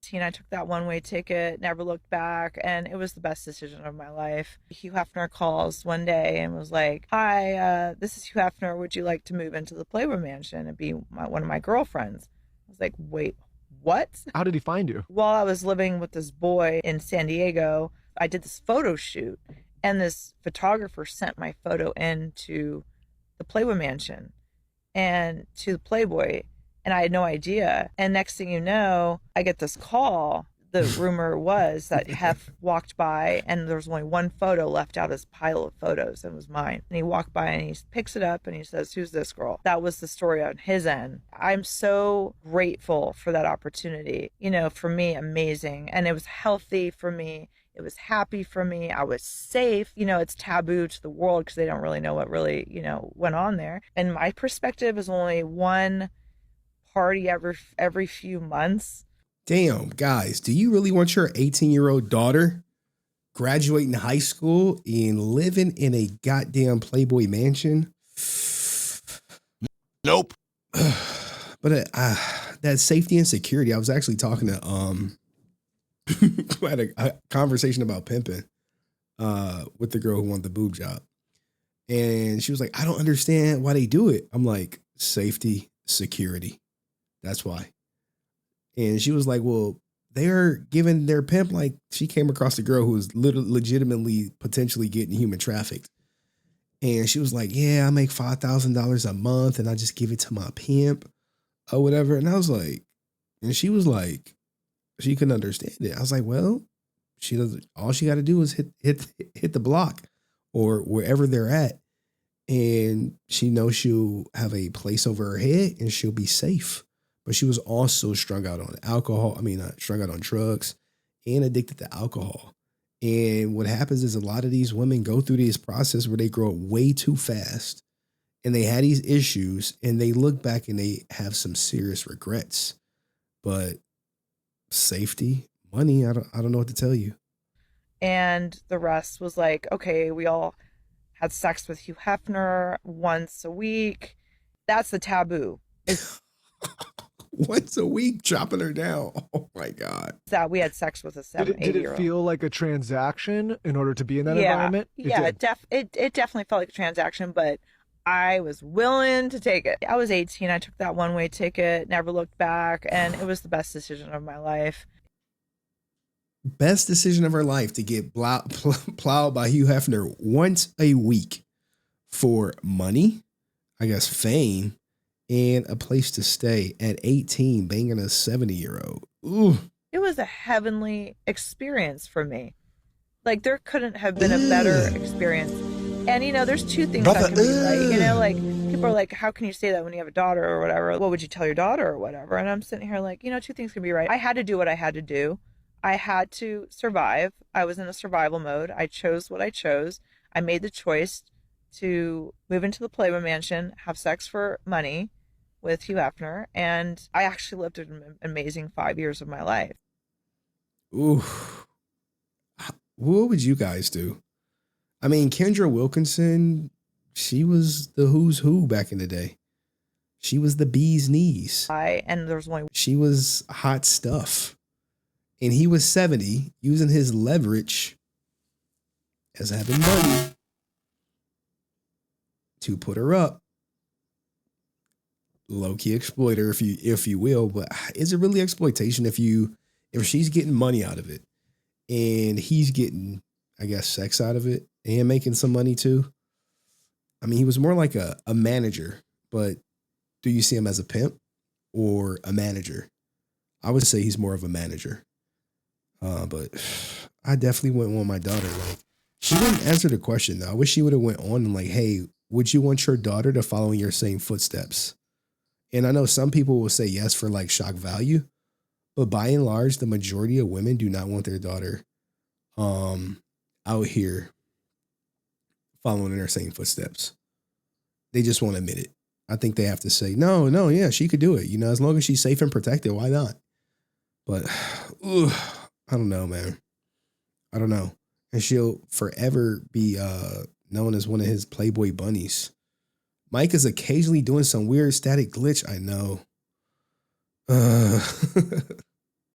18, I took that one-way ticket, never looked back, and it was the best decision of my life. Hugh Hefner calls one day and was like, "Hi, this is Hugh Hefner. Would you like to move into the Playboy Mansion and be one of my girlfriends?" I was like, "Wait, what?" How did he find you? While I was living with this boy in San Diego, I did this photo shoot, and this photographer sent my photo into the Playboy Mansion and to the Playboy, and I had no idea. And next thing you know, I get this call. The rumor was that Hef walked by and there was only one photo left out of his pile of photos, and it was mine. And he walked by and he picks it up and he says, "Who's this girl?" That was the story on his end. I'm so grateful for that opportunity. For me, amazing. And it was healthy for me. It was happy for me. I was safe. It's taboo to the world because they don't really know what really, went on there. And my perspective is only one party every few months. Damn, guys, do you really want your 18-year-old daughter graduating high school and living in a goddamn Playboy mansion? Nope. But that safety and security, I was actually talking to we had a conversation about pimping with the girl who wanted the boob job. And she was like, "I don't understand why they do it." I'm like, "Safety, security. That's why." And she was like, "Well, they're giving their pimp," like she came across a girl who was legitimately potentially getting human trafficked. And she was like, "Yeah, I make $5,000 a month and I just give it to my pimp or whatever." And I was like, and she was like, she couldn't understand it. I was like, "Well, she doesn't, all she got to do is hit the block or wherever they're at. And she knows she'll have a place over her head and she'll be safe." But she was also strung out on alcohol. I mean, strung out on drugs and addicted to alcohol. And what happens is a lot of these women go through this process where they grow up way too fast and they had these issues and they look back and they have some serious regrets. But safety, money, I don't know what to tell you. And the rest was like, okay, we all had sex with Hugh Hefner once a week. That's the taboo. Once a week, chopping her down. Oh my God. That we had sex with a 7, 8 Did year it old. feel like a transaction in order to be in that Yeah, environment? yeah, It did. it definitely felt like a transaction, but I was willing to take it. I was 18. I took that one-way ticket, never looked back, and it was the best decision of my life. Best decision of her life to get plowed by Hugh Hefner once a week for money, I guess fame, and a place to stay at 18, banging a 70-year-old. Ooh. It was a heavenly experience for me. Like, there couldn't have been a better experience. And, there's two things that can be right. Like, people are like, "How can you say that when you have a daughter or whatever? What would you tell your daughter or whatever?" And I'm sitting here like, two things can be right. I had to do what I had to do. I had to survive. I was in a survival mode. I chose what I chose. I made the choice to move into the Playboy Mansion, have sex for money with Hugh Hefner, and I actually lived an amazing 5 years of my life. Ooh. What would you guys do? I mean, Kendra Wilkinson, she was the who's who back in the day. She was the bee's knees. And there was only... She was hot stuff. And he was 70, using his leverage as having money to put her up. Low-key exploiter, if you will, but is it really exploitation if she's getting money out of it and he's getting, I guess, sex out of it and making some money too? I mean, he was more like a manager, but do you see him as a pimp or a manager? I would say he's more of a manager. But I definitely wouldn't want my daughter. Like, she didn't answer the question though. I wish she would have went on and like, "Hey, would you want your daughter to follow in your same footsteps?" And I know some people will say yes for like shock value, but by and large, the majority of women do not want their daughter out here following in her same footsteps. They just won't admit it. I think they have to say, no, yeah, she could do it. As long as she's safe and protected, why not? But I don't know, man. I don't know. And she'll forever be known as one of his Playboy bunnies. Mike is occasionally doing some weird static glitch. I know.